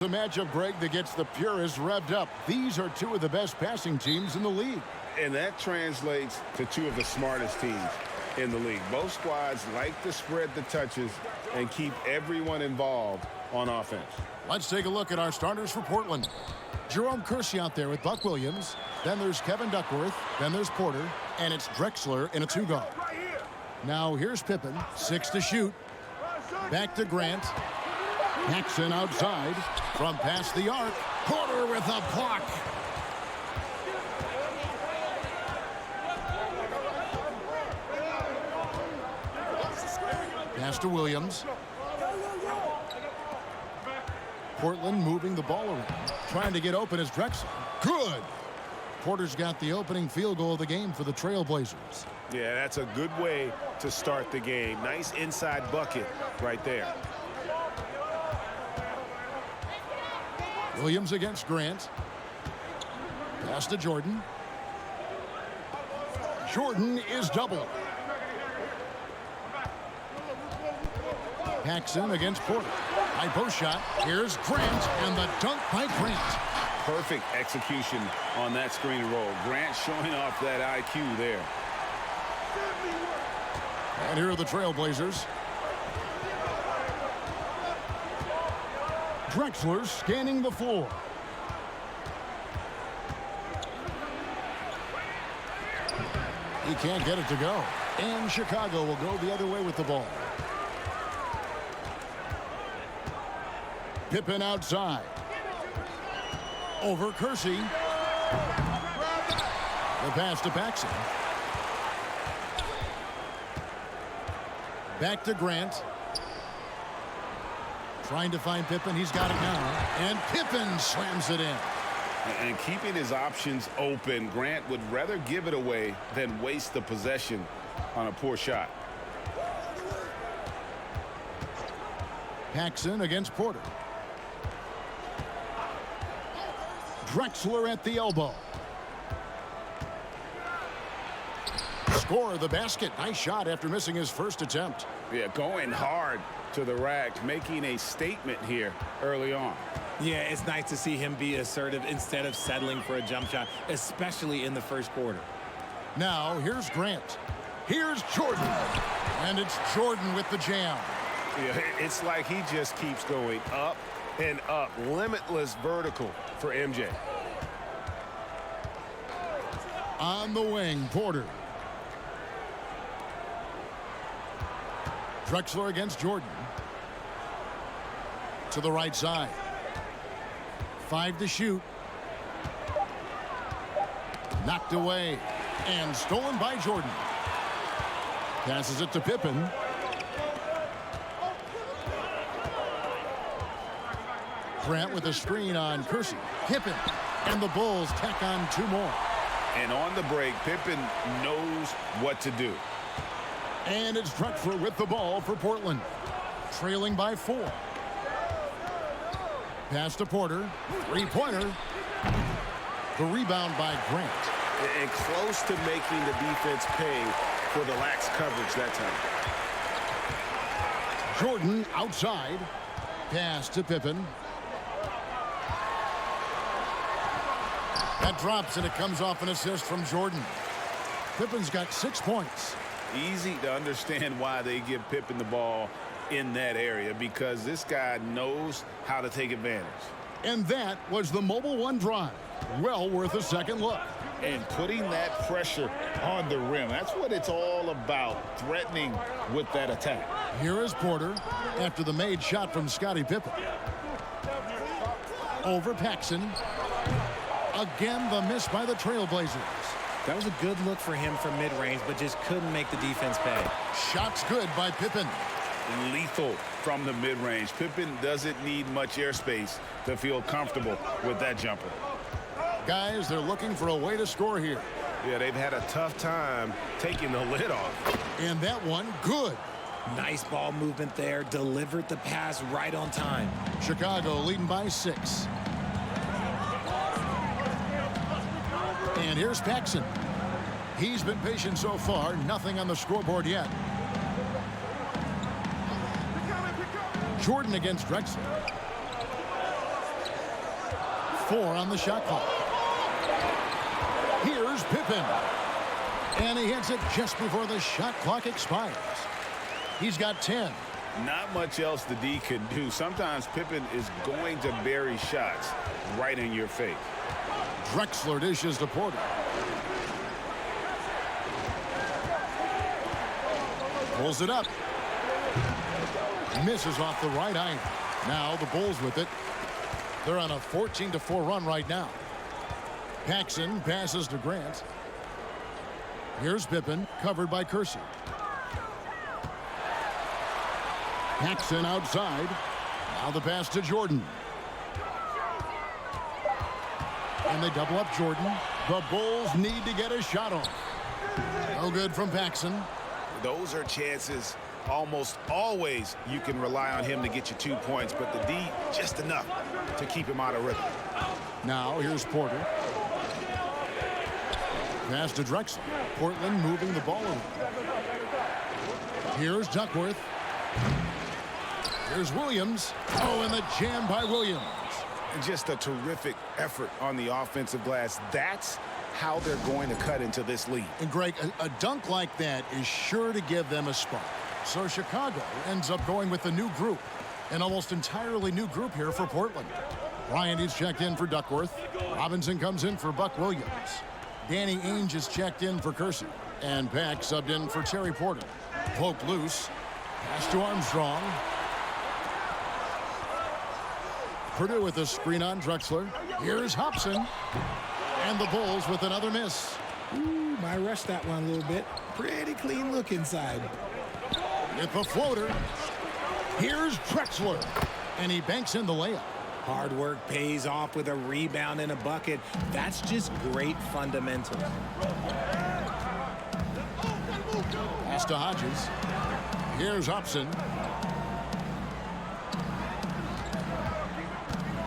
The matchup, Greg, that gets the purists revved up. These are two of the best passing teams in the league. And that translates to two of the smartest teams in the league. Both squads like to spread the touches and keep everyone involved on offense. Let's take a look at our starters for Portland. Jerome Kersey out there with Buck Williams. Then there's Kevin Duckworth. Then there's Porter. And it's Drexler in a two-guard. Now here's Pippen. 6 to shoot. Back to Grant. Paxson outside. From past the arc. Porter with a block. Pass to Williams. Portland moving the ball around. Trying to get open as Drexler. Good. Porter's got the opening field goal of the game for the Trailblazers. Yeah, that's a good way to start the game. Nice inside bucket right there. Williams against Grant. Pass to Jordan. Jordan is doubled. Paxson against Porter. High post shot. Here's Grant, and the dunk by Grant. Perfect execution on that screen and roll. Grant showing off that IQ there. And here are the Trailblazers. Drexler scanning the floor. He can't get it to go. And Chicago will go the other way with the ball. Pippen outside. Over Kersey. The pass to Paxson. Back to Grant. Trying to find Pippen. He's got it now. And Pippen slams it in. And keeping his options open, Grant would rather give it away than waste the possession on a poor shot. Paxson against Porter. Drexler at the elbow. Score the basket. Nice shot after missing his first attempt. Yeah, going hard to the rack, making a statement here early on. Yeah, it's nice to see him be assertive instead of settling for a jump shot, especially in the first quarter. Now, here's Grant. Here's Jordan. And it's Jordan with the jam. Yeah, it's like he just keeps going up and up. Limitless vertical for MJ. On the wing, Porter. Drexler against Jordan. To the right side. 5 to shoot. Knocked away. And stolen by Jordan. Passes it to Pippen. Grant with a screen on Kersey. Pippen. And the Bulls tack on 2 more. And on the break, Pippen knows what to do. And it's Drexler with the ball for Portland. Trailing by 4. Pass to Porter. 3-pointer. The rebound by Grant. And close to making the defense pay for the lax coverage that time. Jordan outside. Pass to Pippen. That drops, and it comes off an assist from Jordan. Pippen's got 6 points. Easy to understand why they give Pippen the ball in that area, because this guy knows how to take advantage. And that was the Mobile One drive. Well worth a second look. And putting that pressure on the rim. That's what it's all about, threatening with that attack. Here is Porter after the made shot from Scottie Pippen. Over Paxson. Again, the miss by the Trailblazers. That was a good look for him from mid-range, but just couldn't make the defense pay. Shots good by Pippen. Lethal from the mid-range. Pippen doesn't need much airspace to feel comfortable with that jumper. Guys, they're looking for a way to score here. Yeah, they've had a tough time taking the lid off. And that one, good. Nice ball movement there. Delivered the pass right on time. Chicago leading by 6. And here's Paxson. He's been patient so far. Nothing on the scoreboard yet. Jordan against Drexler. 4 on the shot clock. Here's Pippen. And he hits it just before the shot clock expires. He's got 10. Not much else the D can do. Sometimes Pippen is going to bury shots right in your face. Drexler dishes to Porter. Pulls it up. Misses off the right iron. Now the Bulls with it. They're on a 14-4 run right now. Paxson passes to Grant. Here's Pippen, covered by Kersey. Paxson outside. Now the pass to Jordan. And they double up Jordan. The Bulls need to get a shot off. No good from Paxson. Those are chances almost always you can rely on him to get you 2 points, but the D just enough to keep him out of rhythm. Now here's Porter. Pass to Drexler. Portland moving the ball around. Here's Duckworth. Here's Williams. Oh, and the jam by Williams. Just a terrific effort on the offensive glass. That's how they're going to cut into this lead. And Greg, a dunk like that is sure to give them a spark. So Chicago ends up going with a new group. An almost entirely new group here for Portland. Bryant is checked in for Duckworth. Robinson comes in for Buck Williams. Danny Ainge is checked in for Kersey. And Pack subbed in for Terry Porter. Poked loose. Pass to Armstrong. Purdue with a screen on Drexler. Here's Hobson. And the Bulls with another miss. Ooh, might rush that one a little bit. Pretty clean look inside. With the floater. Here's Drexler. And he banks in the layup. Hard work pays off with a rebound and a bucket. That's just great fundamentals. Pass to Hodges. Here's Hobson.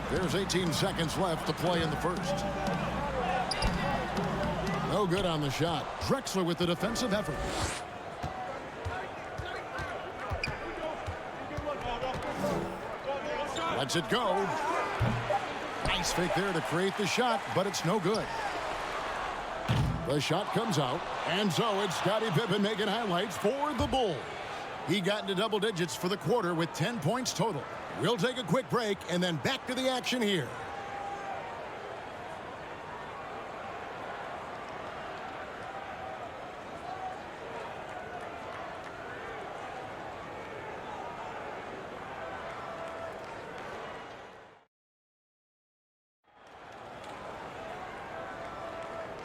There's 18 seconds left to play in the first. No good on the shot. Drexler with the defensive effort. Lets it go. Nice fake there to create the shot, but it's no good. The shot comes out, and so it's Scottie Pippen making highlights for the Bulls. He got into double digits for the quarter with 10 points total. We'll take a quick break and then back to the action here.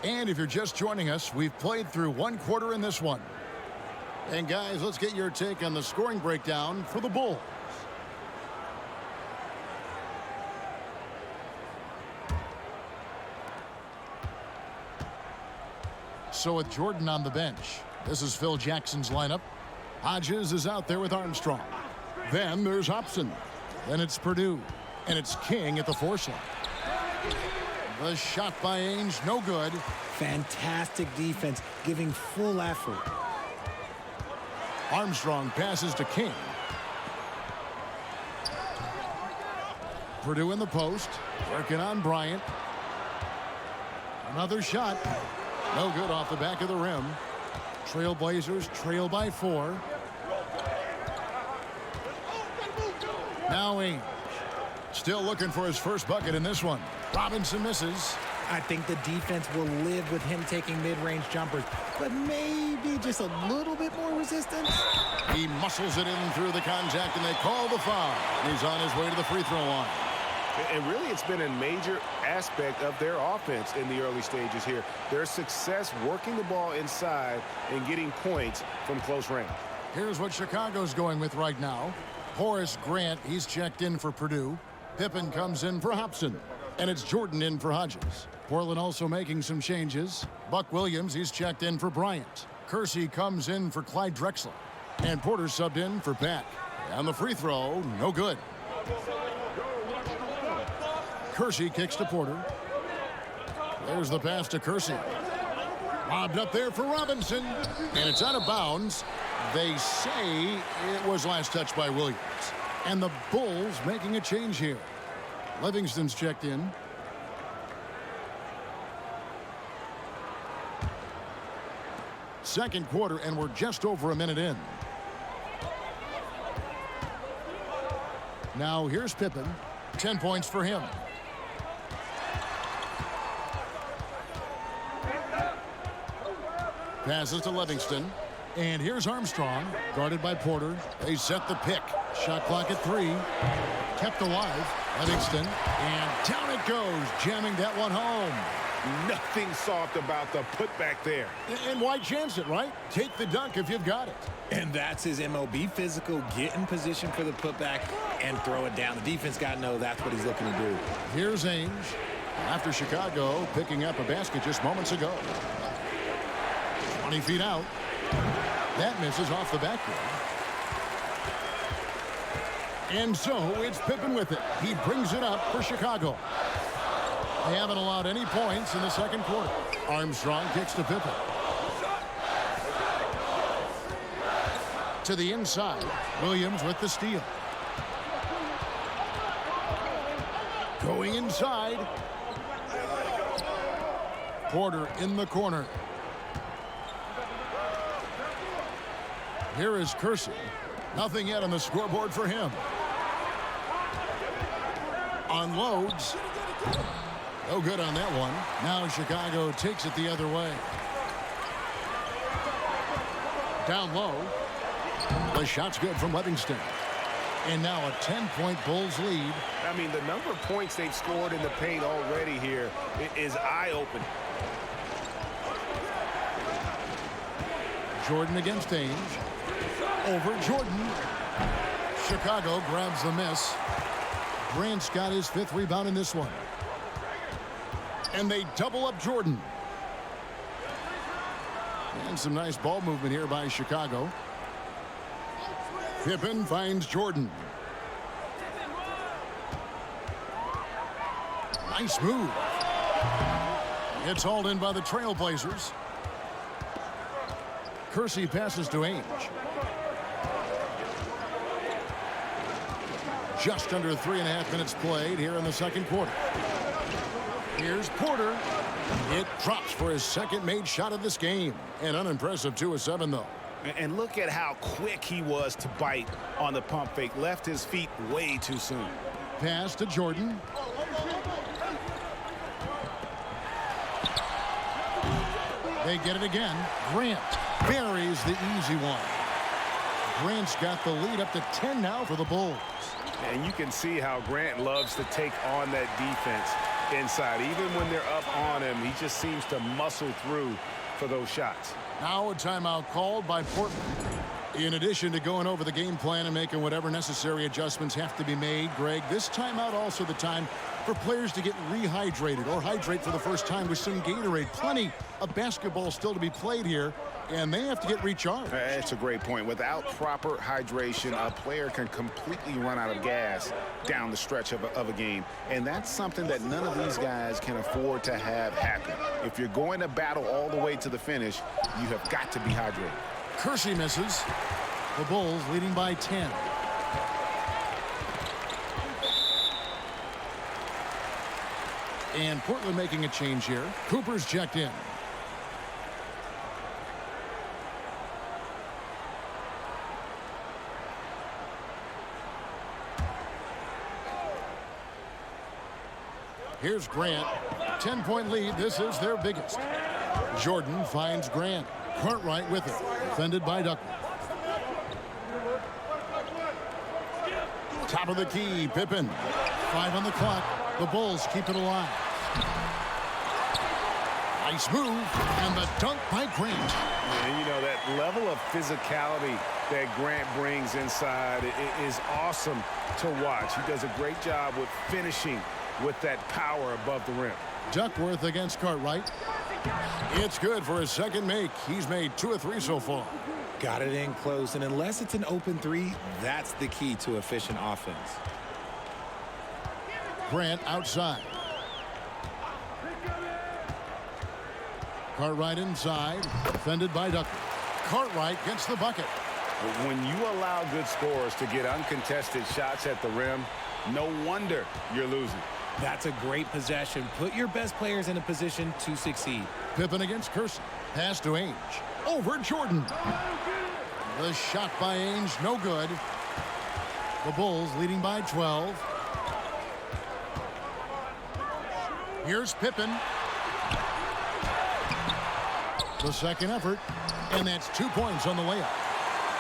And if you're just joining us, we've played through one quarter in this one. And guys, let's get your take on the scoring breakdown for the Bulls. So with Jordan on the bench, this is Phil Jackson's lineup. Hodges is out there with Armstrong. Then there's Hobson. Then it's Purdue. And it's King at the 4 slot. The shot by Ainge, no good. Fantastic defense, giving full effort. Armstrong passes to King. Purdue in the post, working on Bryant. Another shot. No good off the back of the rim. Trailblazers trail by 4. Now Ainge. Still looking for his first bucket in this one. Robinson misses. I think the defense will live with him taking mid-range jumpers, but maybe just a little bit more resistance. He muscles it in through the contact, and they call the foul. He's on his way to the free throw line. And really, it's been a major aspect of their offense in the early stages here. Their success working the ball inside and getting points from close range. Here's what Chicago's going with right now. Horace Grant, he's checked in for Purdue. Pippen comes in for Hobson. And it's Jordan in for Hodges. Portland also making some changes. Buck Williams, he's checked in for Bryant. Kersey comes in for Clyde Drexler. And Porter subbed in for Pack. And the free throw, no good. Kersey kicks to Porter. There's the pass to Kersey. Lobbed up there for Robinson. And it's out of bounds. They say it was last touched by Williams. And the Bulls making a change here. Livingston's checked in. second quarter, and we're just over a minute in. Now here's Pippen. 10 points for him. Passes to Livingston. And here's Armstrong, guarded by Porter. They set the pick. Shot clock at 3. Kept alive. Livingston. And down it goes, jamming that one home. Nothing soft about the putback there. And why chance it, right? Take the dunk if you've got it. And that's his MO. Be physical, get in position for the putback, and throw it down. The defense got to know that's what he's looking to do. Here's Ainge. After Chicago picking up a basket just moments ago. 20 feet out. That misses off the backboard. And so it's Pippen with it. He brings it up for Chicago. They haven't allowed any points in the second quarter. Armstrong kicks to Pippen. To the inside. Williams with the steal. Going inside. Porter in the corner. Here is Kersey. Nothing yet on the scoreboard for him. Unloads. No good on that one. Now Chicago takes it the other way. Down low. The shot's good from Livingston. And now a 10-point Bulls lead. I mean, the number of points they've scored in the paint already here is eye-opening. Jordan against Ainge. Over Jordan. Chicago grabs the miss. Grant's got his 5th rebound in this one. And they double up Jordan. And some nice ball movement here by Chicago. Pippen finds Jordan. Nice move. It's hauled in by the Trailblazers. Kersey passes to Ainge. Just under 3.5 minutes played here in the second quarter. Here's Porter. It drops for his second made shot of this game. An unimpressive 2 of 7, though. And look at how quick he was to bite on the pump fake. Left his feet way too soon. Pass to Jordan. They get it again. Grant buries the easy one. Grant's got the lead up to 10 now for the Bulls. And you can see how Grant loves to take on that defense inside. Even when they're up on him, he just seems to muscle through for those shots. Now a timeout called by Portland. In addition to going over the game plan and making whatever necessary adjustments have to be made, Greg, this timeout also the time for players to get rehydrated or hydrate for the first time with some Gatorade. Plenty of basketball still to be played here, and they have to get recharged. That's a great point. Without proper hydration, a player can completely run out of gas down the stretch of a game. And that's something that none of these guys can afford to have happen. If you're going to battle all the way to the finish, you have got to be hydrated. Kersey misses. The Bulls leading by 10. And Portland making a change here. Cooper's checked in. Here's Grant. 10-point lead. This is their biggest. Jordan finds Grant. Cartwright with it. Defended by Duckworth. Top of the key. Pippen. 5 on the clock. The Bulls keep it alive. Nice move. And the dunk by Grant. And, you know, that level of physicality that Grant brings inside is awesome to watch. He does a great job with finishing with that power above the rim. Duckworth against Cartwright. It's good for his second make. He's made 2 of 3 so far. Got it in close, and unless it's an open 3, that's the key to efficient offense. Grant outside. Cartwright inside. Defended by Duckworth. Cartwright gets the bucket. When you allow good scorers to get uncontested shots at the rim, no wonder you're losing. That's a great possession. Put your best players in a position to succeed. Pippen against Kersey. Pass to Ainge. Over Jordan. The shot by Ainge, no good. The Bulls leading by 12. Here's Pippen. The second effort, and that's 2 points on the layup.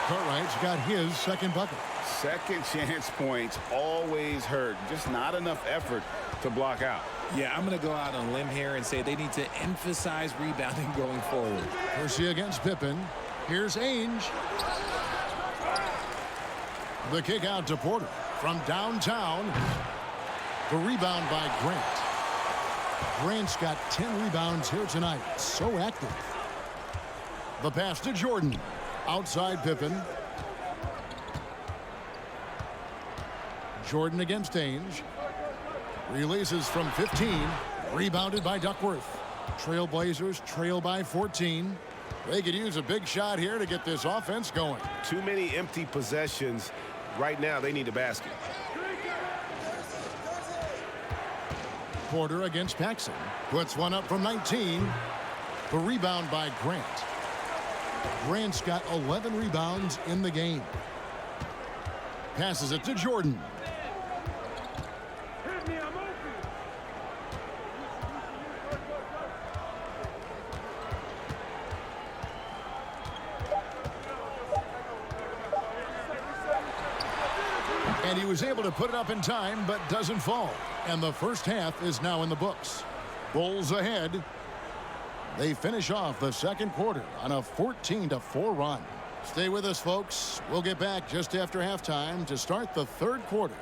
Cartwright's got his second bucket. Second chance points always hurt. Just not enough effort to block out. Yeah, I'm going to go out on a limb here and say they need to emphasize rebounding going forward. Kersey against Pippen. Here's Ainge. The kick out to Porter from downtown. The rebound by Grant. Grant's got 10 rebounds here tonight. So active. The pass to Jordan. Outside Pippen. Jordan against Ainge. Releases from 15. Rebounded by Duckworth. Trailblazers trail by 14. They could use a big shot here to get this offense going. Too many empty possessions. Right now, they need a basket. Porter against Paxson. Puts one up from 19. The rebound by Grant. Grant's got 11 rebounds in the game. Passes it to Jordan. And he was able to put it up in time, but doesn't fall. And the first half is now in the books. Bulls ahead. They finish off the second quarter on a 14-4 run. Stay with us, folks. We'll get back just after halftime to start the third quarter.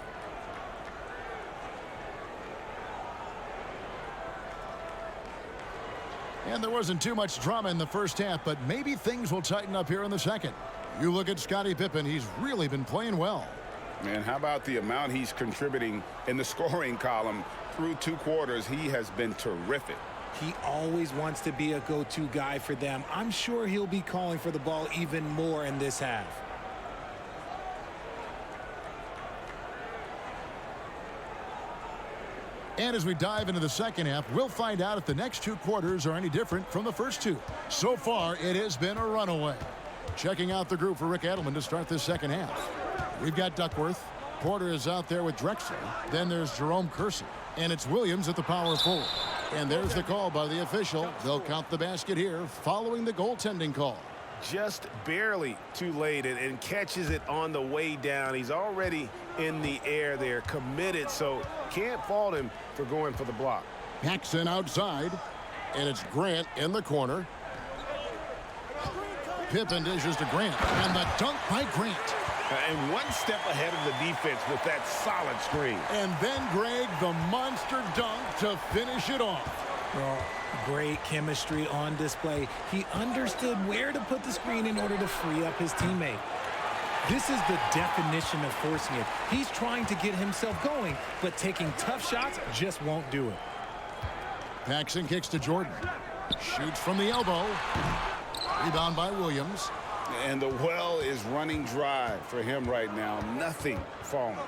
And there wasn't too much drama in the first half, but maybe things will tighten up here in the second. You look at Scottie Pippen, he's really been playing well. Man, how about the amount he's contributing in the scoring column through 2 quarters? He has been terrific. He always wants to be a go-to guy for them. I'm sure he'll be calling for the ball even more in this half. And as we dive into the second half, we'll find out if the next 2 quarters are any different from the first 2. So far, it has been a runaway. Checking out the group for Rick Edelman to start this second half. We've got Duckworth. Porter is out there with Drexler. Then there's Jerome Kersey. And it's Williams at the power forward. And there's the call by the official. They'll count the basket here following the goaltending call. Just barely too late and catches it on the way down. He's already in the air there, committed, so can't fault him for going for the block. Paxson outside. And it's Grant in the corner. Pippen dishes to Grant. And the dunk by Grant. And one step ahead of the defense with that solid screen. And then, Greg, the monster dunk to finish it off. Well, great chemistry on display. He understood where to put the screen in order to free up his teammate. This is the definition of forcing it. He's trying to get himself going, but taking tough shots just won't do it. Paxson kicks to Jordan. Shoots from the elbow. Rebound by Williams. And the well is running dry for him right now. Nothing falling.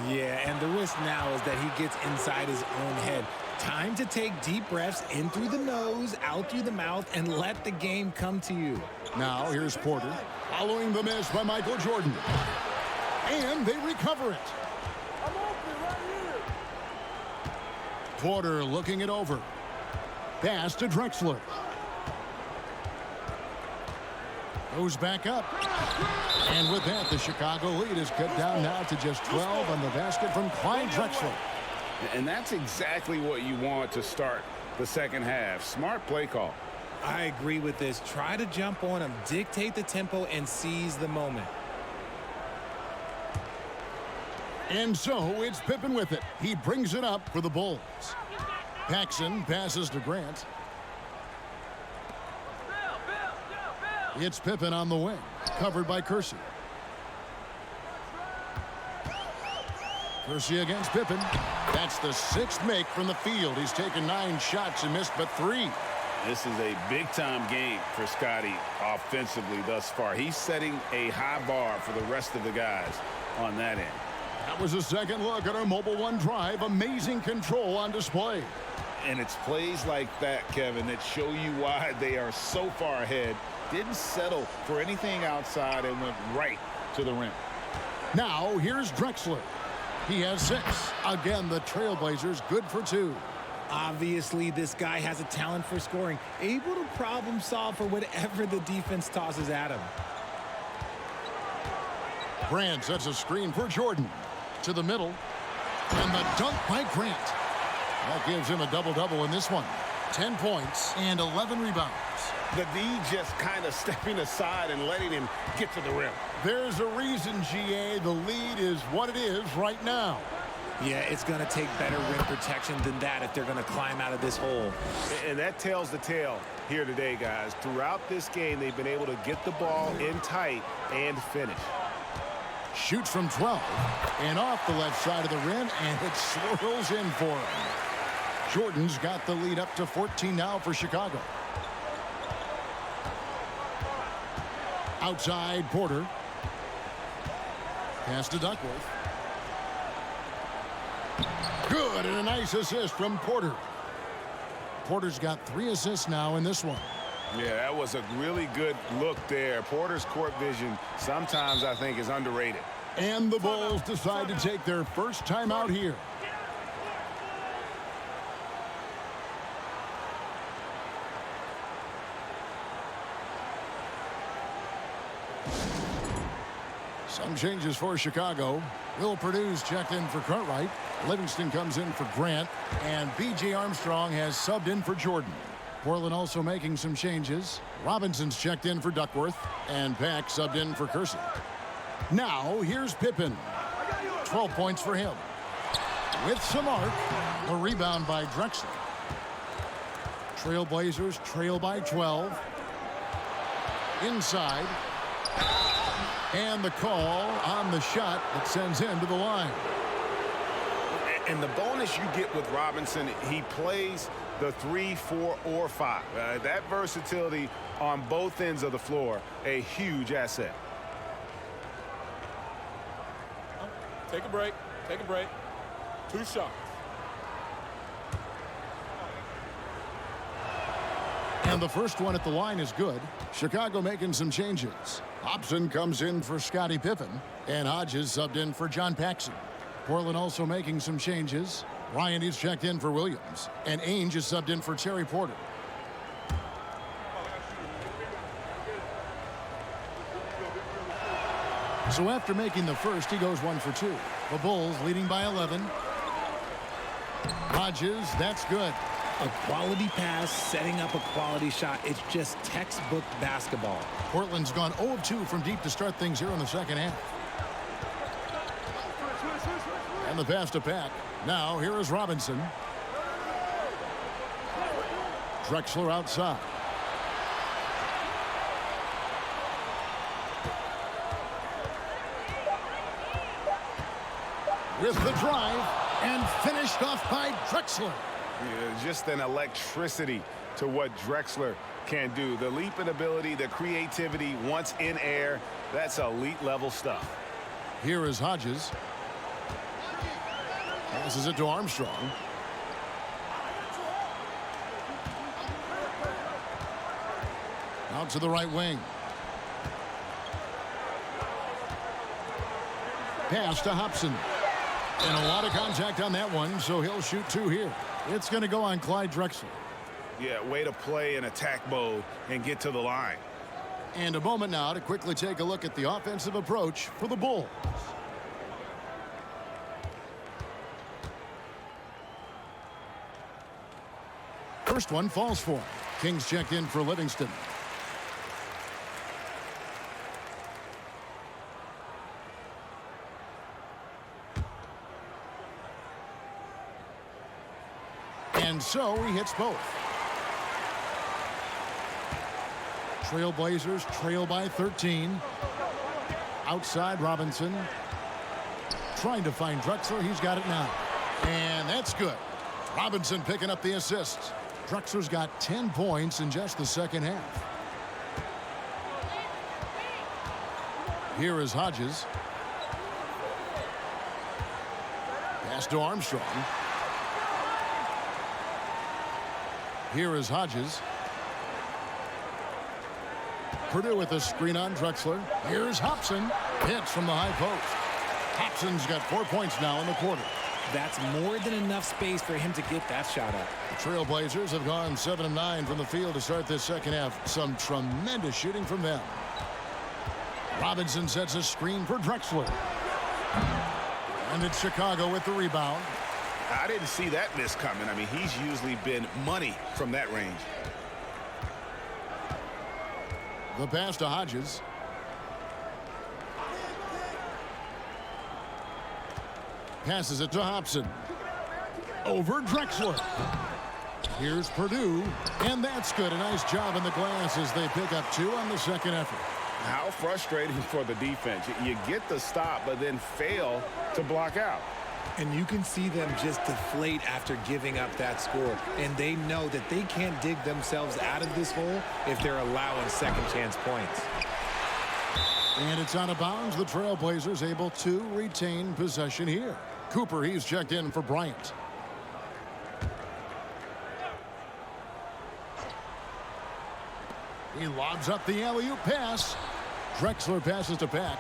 Yeah, and the risk now is that he gets inside his own head. Time to take deep breaths in through the nose, out through the mouth, and let the game come to you. Now here's Porter, following the miss by Michael Jordan. And they recover it. Porter looking it over. Pass to Drexler. Goes back up. And with that, the Chicago lead is cut down now to just 12 on the basket from Clyde Drexler. And that's exactly what you want to start the second half. Smart play call. I agree with this. Try to jump on him, dictate the tempo, and seize the moment. And so it's Pippen with it. He brings it up for the Bulls. Paxson passes to Grant. It's Pippen on the wing, covered by Kersey. Kersey against Pippen. That's the 6th make from the field. He's taken 9 shots and missed but 3. This is a big-time game for Scottie offensively thus far. He's setting a high bar for the rest of the guys on that end. That was a second look at our Mobile One drive. Amazing control on display. And it's plays like that, Kevin, that show you why they are so far ahead. Didn't settle for anything outside and went right to the rim. Now, here's Drexler. He has 6. Again, the Trailblazers good for 2. Obviously, this guy has a talent for scoring, able to problem solve for whatever the defense tosses at him. Grant sets a screen for Jordan. To the middle. And the dunk by Grant. That gives him a double-double in this one. 10 points and 11 rebounds. The D just kind of stepping aside and letting him get to the rim. There's a reason, GA, the lead is what it is right now. Yeah, it's going to take better rim protection than that if they're going to climb out of this hole. And that tells the tale here today, guys. Throughout this game, they've been able to get the ball in tight and finish. Shoots from 12 and off the left side of the rim, and it swirls in for him. Jordan's got the lead up to 14 now for Chicago. Outside, Porter. Pass to Duckworth. Good, and a nice assist from Porter. Porter's got 3 assists now in this one. Yeah, that was a really good look there. Porter's court vision sometimes, I think, is underrated. And the Bulls decide to take their first time out here. Some changes for Chicago. Will Purdue's checked in for Cartwright. Livingston comes in for Grant. And B.J. Armstrong has subbed in for Jordan. Portland also making some changes. Robinson's checked in for Duckworth. And Pack subbed in for Kersey. Now, here's Pippen. 12 points for him. With some arc. A rebound by Drexler. Trailblazers trail by 12. Inside. And the call on the shot that sends him to the line. And the bonus you get with Robinson, he plays the 3, 4, or 5. That versatility on both ends of the floor, a huge asset. Take a break. Take a break. 2 shots. And the first one at the line is good. Chicago making some changes. Hobson comes in for Scottie Pippen. And Hodges subbed in for John Paxson. Portland also making some changes. Ryan is checked in for Williams. And Ainge is subbed in for Terry Porter. So after making the first, he goes 1 for 2. The Bulls leading by 11. Hodges, that's good. A quality pass, setting up a quality shot. It's just textbook basketball. Portland's gone 0 of 2 from deep to start things here in the second half. And the pass to Pack. Now, here is Robinson. Drexler outside. With the drive, and finished off by Drexler. Yeah, just an electricity to what Drexler can do. The leaping ability, the creativity, once in air, that's elite level stuff. Here is Hodges. Passes it to Armstrong. Out to the right wing. Pass to Hobson. And a lot of contact on that one, so he'll shoot 2 here. It's going to go on Clyde Drexler. Yeah, way to play in attack mode and get to the line. And a moment now to quickly take a look at the offensive approach for the Bulls. First one falls for him. Kings checked in for Livingston. And so he hits both. Trailblazers trail by 13. Outside Robinson. Trying to find Drexler. He's got it now. And that's good. Robinson picking up the assist. Drexler's got 10 points in just the second half. Here is Hodges. Pass to Armstrong. Here is Hodges. Purdue with a screen on Drexler. Here's Hobson. Hits from the high post. Hobson's got 4 points now in the quarter. That's more than enough space for him to get that shot up. The Trailblazers have gone 7 of 9 from the field to start this second half. Some tremendous shooting from them. Robinson sets a screen for Drexler. And it's Chicago with the rebound. I didn't see that miss coming. I mean, he's usually been money from that range. The pass to Hodges. Passes it to Hobson. Over Drexler. Here's Purdue. And that's good. A nice job in the glass as they pick up 2 on the second effort. How frustrating for the defense. You get the stop, but then fail to block out. And you can see them just deflate after giving up that score. And they know that they can't dig themselves out of this hole if they're allowing second chance points. And it's out of bounds. The Trailblazers able to retain possession here. Cooper, he's checked in for Bryant. He lobs up the alley-oop pass. Drexler passes to Pack.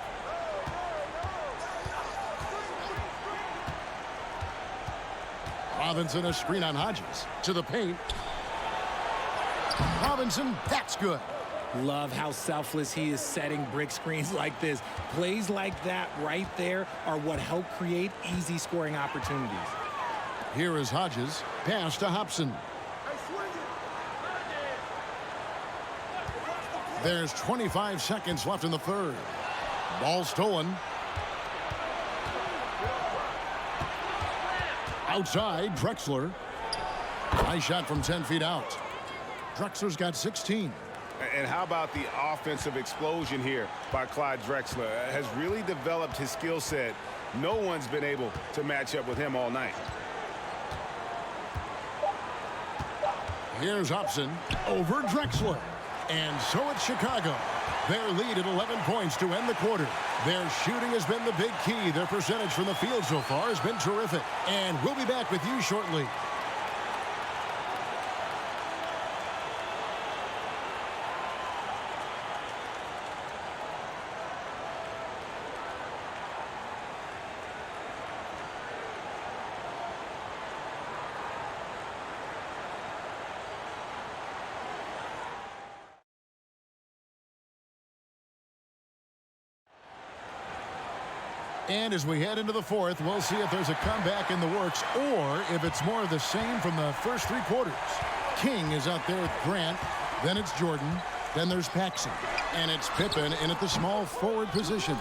Robinson a screen on Hodges. To the paint. Robinson, that's good. Love how selfless he is setting brick screens like this. Plays like that right there are what help create easy scoring opportunities. Here is Hodges. Pass to Hobson. There's 25 seconds left in the third. Ball stolen. Outside, Drexler. Nice shot from 10 feet out. Drexler's got 16. And how about the offensive explosion here by Clyde Drexler? Has really developed his skill set. No one's been able to match up with him all night. Here's Hobson over Drexler. And so it's Chicago. Their lead at 11 points to end the quarter. Their shooting has been the big key. Their percentage from the field so far has been terrific. And we'll be back with you shortly. And as we head into the fourth, we'll see if there's a comeback in the works or if it's more of the same from the first 3 quarters. King is out there with Grant. Then it's Jordan. Then there's Paxson. And it's Pippen in at the small forward position.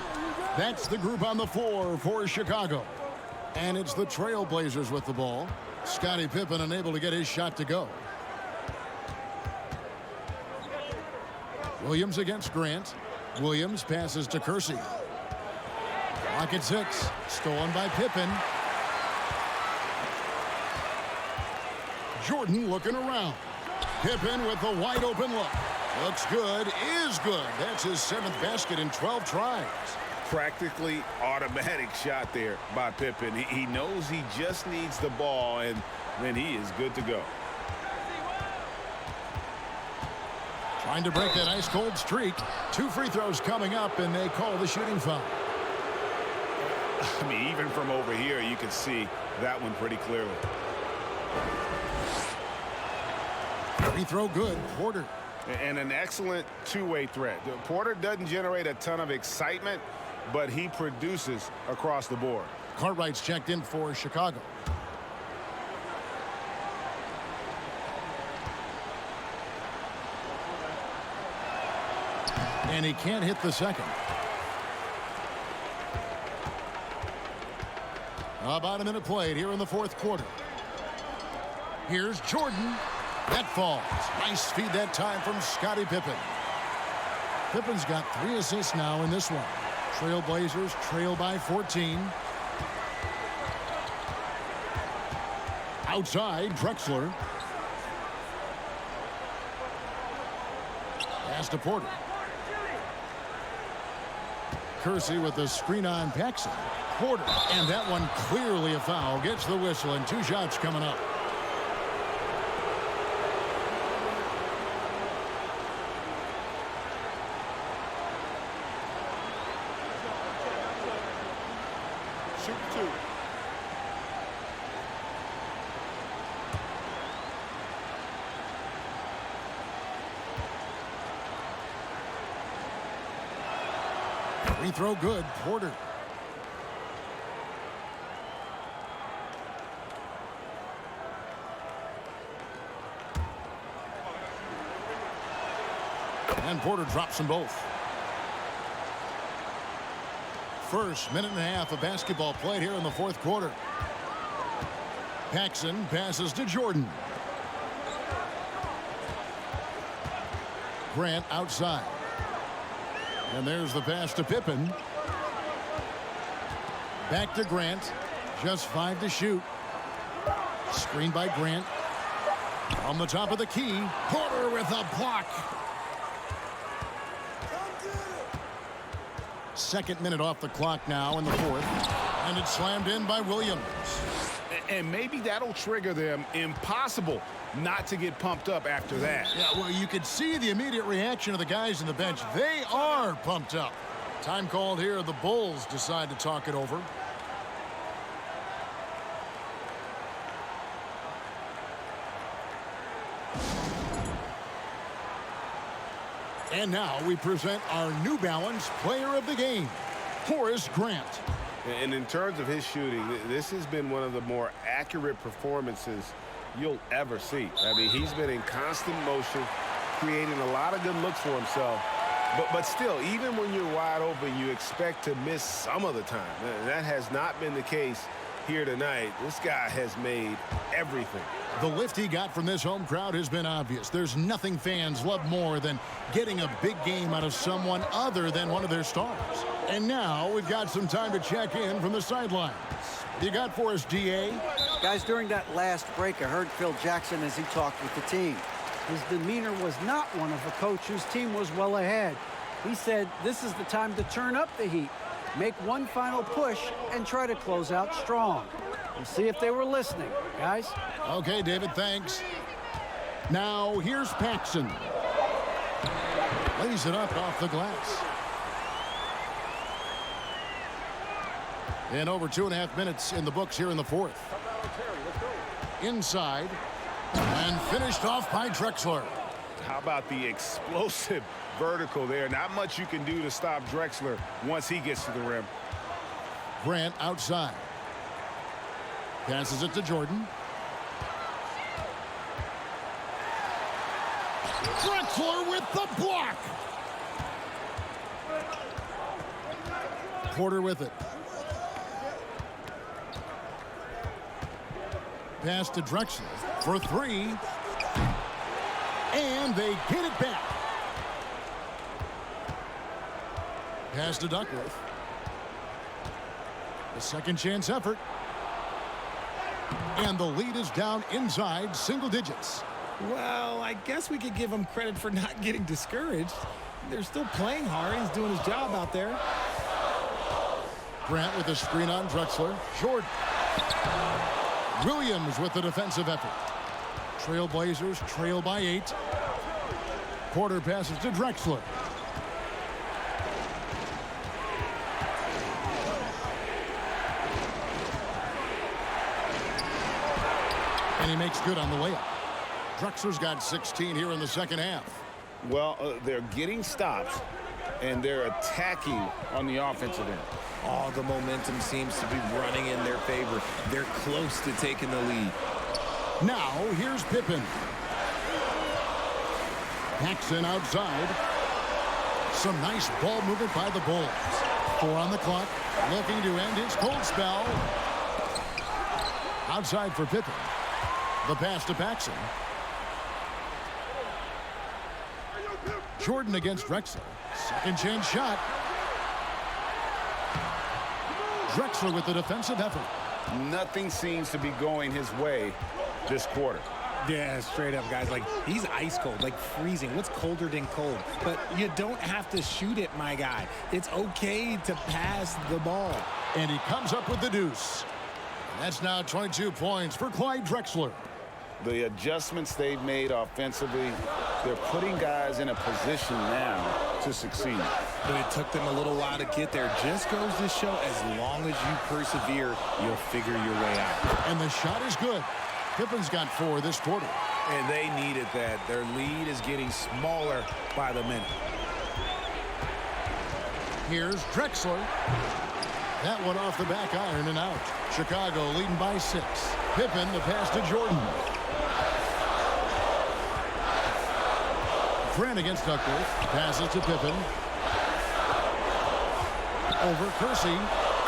That's the group on the floor for Chicago. And it's the Trailblazers with the ball. Scottie Pippen unable to get his shot to go. Williams against Grant. Williams passes to Kersey. Clock at 6. Stolen by Pippen. Jordan looking around. Pippen with the wide open look. Looks good, is good. That's his 7th basket in 12 tries. Practically automatic shot there by Pippen. He knows he just needs the ball, and then he is good to go. Trying to break that ice-cold streak. 2 free throws coming up, and they call the shooting foul. I mean, even from over here, you can see that one pretty clearly. Free throw good, Porter. And an excellent two-way threat. Porter doesn't generate a ton of excitement, but he produces across the board. Cartwright's checked in for Chicago. And he can't hit the second. About a minute played here in the fourth quarter. Here's Jordan. That falls. Nice feed that time from Scottie Pippen. Pippen's got 3 assists now in this one. Trailblazers trail by 14. Outside, Drexler. Pass to Porter. Kersey with the screen on Paxson. Porter. And that one clearly a foul. Gets the whistle, and 2 shots coming up. Shoot 2. Free throw good. Porter. And Porter drops them both. First minute and a half of basketball played here in the 4th quarter. Paxson passes to Jordan. Grant outside. And there's the pass to Pippen. Back to Grant. Just 5 to shoot. Screen by Grant. On the top of the key. Porter with a block. 2nd minute off the clock now in the 4th. And it's slammed in by Williams. And maybe that'll trigger them. Impossible not to get pumped up after that. Yeah, well, you could see the immediate reaction of the guys on the bench. They are pumped up. Time called here. The Bulls decide to talk it over. And now we present our New Balance Player of the Game, Horace Grant. And in terms of his shooting, this has been one of the more accurate performances you'll ever see. I mean, he's been in constant motion, creating a lot of good looks for himself. But still, even when you're wide open, you expect to miss some of the time. That has not been the case here tonight. This guy has made everything. The lift he got from this home crowd has been obvious. There's nothing fans love more than getting a big game out of someone other than one of their stars. And now we've got some time to check in from the sidelines. You got for us, DA? Guys, during that last break, I heard Phil Jackson as he talked with the team. His demeanor was not one of a coach whose team was well ahead. He said this is the time to turn up the heat, make one final push, and try to close out strong. We'll see if they were listening, guys. Okay, David, thanks. Now, here's Paxson. Lays it up off the glass. And over 2.5 minutes in the books here in the 4th. Inside. And finished off by Drexler. How about the explosive vertical there? Not much you can do to stop Drexler once he gets to the rim. Grant outside. Passes it to Jordan. Drexler with the block. Porter with it. Pass to Drexler for 3. And they get it back. Pass to Duckworth. A second chance effort. And the lead is down inside single digits. Well, I guess we could give him credit for not getting discouraged. They're still playing hard. He's doing his job out there. Grant with a screen on Drexler. Jordan. Williams with the defensive effort. Trailblazers trail by 8. Porter passes to Drexler. And he makes good on the layup. Drexler's got 16 here in the second half. Well, they're getting stops, and they're attacking on the offensive end. Oh, the momentum seems to be running in their favor. They're close to taking the lead. Now, here's Pippen. Paxson outside. Some nice ball movement by the Bulls. 4 on the clock, looking to end his cold spell. Outside for Pippen. The pass to Paxson. Jordan against Drexler. Second chance shot. Drexler with the defensive effort. Nothing seems to be going his way this quarter. Yeah, straight up, guys. Like, he's ice cold, like freezing. What's colder than cold? But you don't have to shoot it, my guy. It's okay to pass the ball. And he comes up with the deuce. And that's now 22 points for Clyde Drexler. The adjustments they've made offensively, they're putting guys in a position now to succeed. But it took them a little while to get there. Just goes to show, as long as you persevere, you'll figure your way out. And the shot is good. Pippen's got 4 this quarter. And they needed that. Their lead is getting smaller by the minute. Here's Drexler. That one off the back iron and out. Chicago leading by 6. Pippen, the pass to Jordan. Grant against Duckworth. Passes to Pippen. Over Kersey.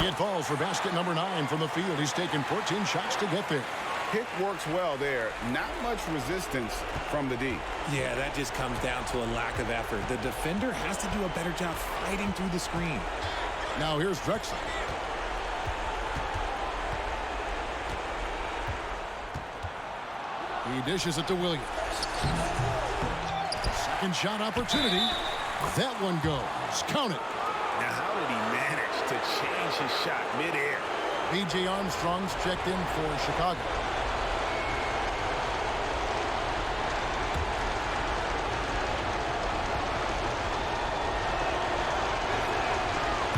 It falls for basket number 9 from the field. He's taken 14 shots to get there. Pick works well there. Not much resistance from the D. Yeah, that just comes down to a lack of effort. The defender has to do a better job fighting through the screen. Now here's Drexler. He dishes it to Williams. Second shot opportunity. That one goes. Count it. Now, how did he manage to change his shot midair? B.J. Armstrong's checked in for Chicago.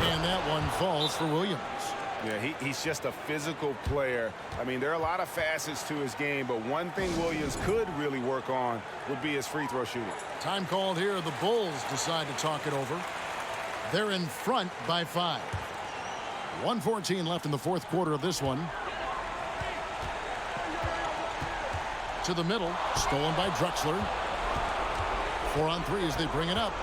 And that one falls for Williams. Yeah, he's just a physical player. I mean, there are a lot of facets to his game, but one thing Williams could really work on would be his free throw shooting. Time called here. The Bulls decide to talk it over. They're in front by 5. 1:14 left in the fourth quarter of this one. To the middle. Stolen by Drexler. 4 on 3 as they bring it up.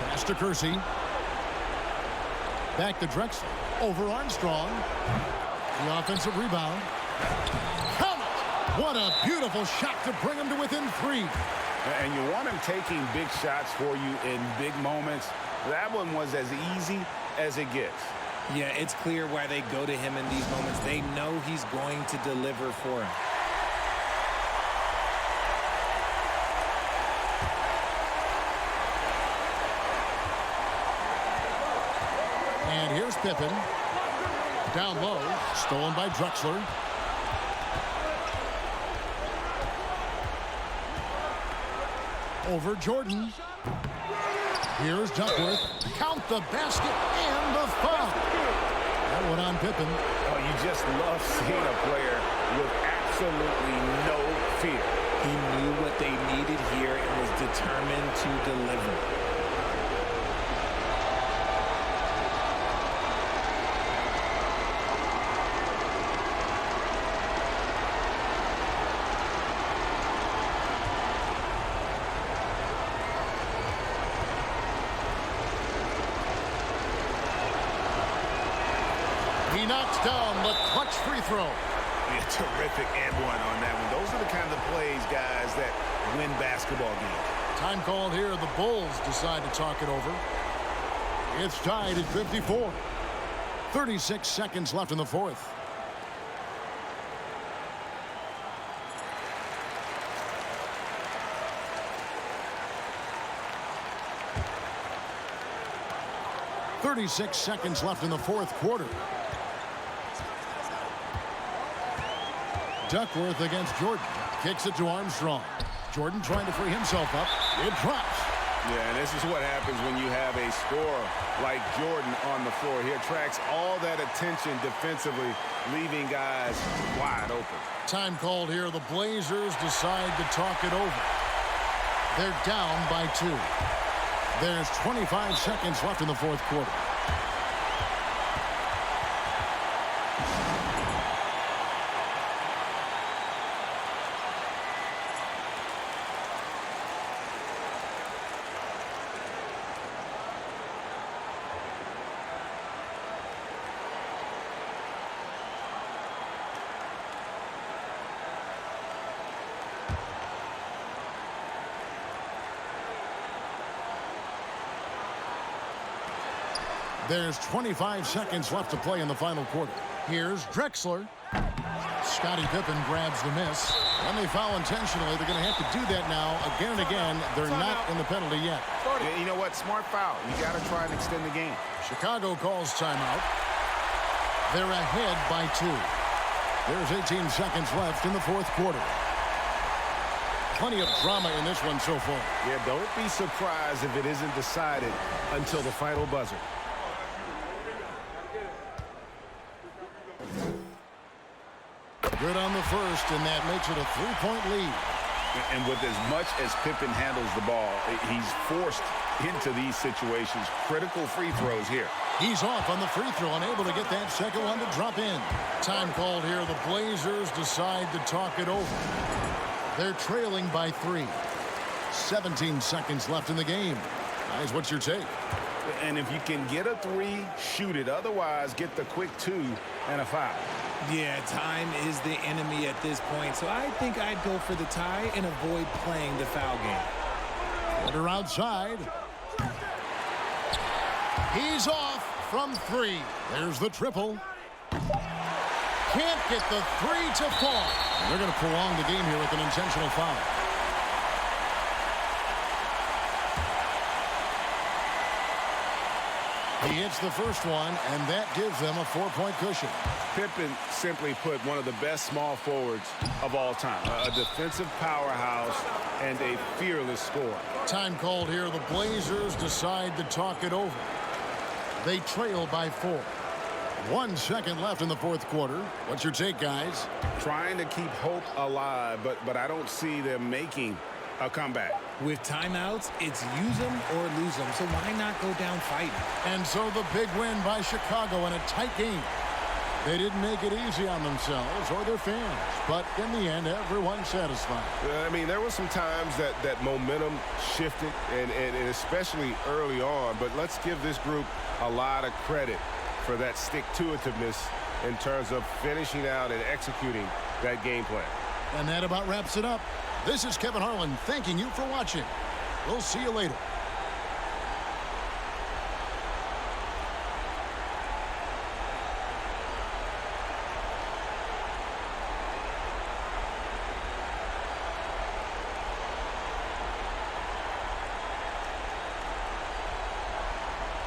Pass to Kersey. Back to Drexler. Over Armstrong. The offensive rebound. Count it! What a beautiful shot to bring him to within 3. And you want him taking big shots for you in big moments. That one was as easy as it gets. Yeah, it's clear why they go to him in these moments. They know he's going to deliver for him. And here's Pippen. Down low. Stolen by Drexler. Over Jordan. Here's Duckworth. Count the basket and the foul. That one on Pippen. Oh, you just love seeing a player with absolutely no fear. He knew what they needed here and was determined to deliver. He knocks down the clutch free throw. Yeah, terrific and one on that one. Those are the kind of plays, guys, that win basketball games. Time called here. The Bulls decide to talk it over. It's tied at 54. 36 seconds left in the fourth. .36 seconds left in the fourth quarter. Duckworth against Jordan. Kicks it to Armstrong. Jordan trying to free himself up. It drops. Yeah, and this is what happens when you have a scorer like Jordan on the floor. He attracts all that attention defensively, leaving guys wide open. Time called here. The Blazers decide to talk it over. They're down by 2. There's 25 seconds left in the fourth quarter. There's 25 seconds left to play in the final quarter. Here's Drexler. Scottie Pippen grabs the miss. When they foul intentionally, they're going to have to do that now again and again. They're not in the penalty yet. Yeah, you know what? Smart foul. You got to try and extend the game. Chicago calls timeout. They're ahead by 2. There's 18 seconds left in the fourth quarter. Plenty of drama in this one so far. Yeah, don't be surprised if it isn't decided until the final buzzer. Good on the first, and that makes it a 3-point lead. And with as much as Pippen handles the ball, he's forced into these situations. Critical free throws here. He's off on the free throw, unable to get that second one to drop in. Time called here. The Blazers decide to talk it over. They're trailing by 3. 17 seconds left in the game. Guys, what's your take? And if you can get a 3, shoot it. Otherwise, get the quick 2 and a foul. Yeah, time is the enemy at this point, so I think I'd go for the tie and avoid playing the foul game. Porter outside. He's off from 3. There's the triple. Can't get the 3 to fall. They're going to prolong the game here with an intentional foul. He hits the first one, and that gives them a 4-point cushion. Pippen simply put one of the best small forwards of all time. A defensive powerhouse and a fearless scorer. Time called here. The Blazers decide to talk it over. They trail by 4. 1 second left in the fourth quarter. What's your take, guys? Trying to keep hope alive, but I don't see them making a comeback. With timeouts, it's use them or lose them, so why not go down fighting? And so the big win by Chicago in a tight game. They didn't make it easy on themselves or their fans, but in the end, everyone's satisfied. I mean, there were some times that momentum shifted, and especially early on, but let's give this group a lot of credit for that stick-to-itiveness in terms of finishing out and executing that game plan. And that about wraps it up. This is Kevin Harlan thanking you for watching. We'll see you later.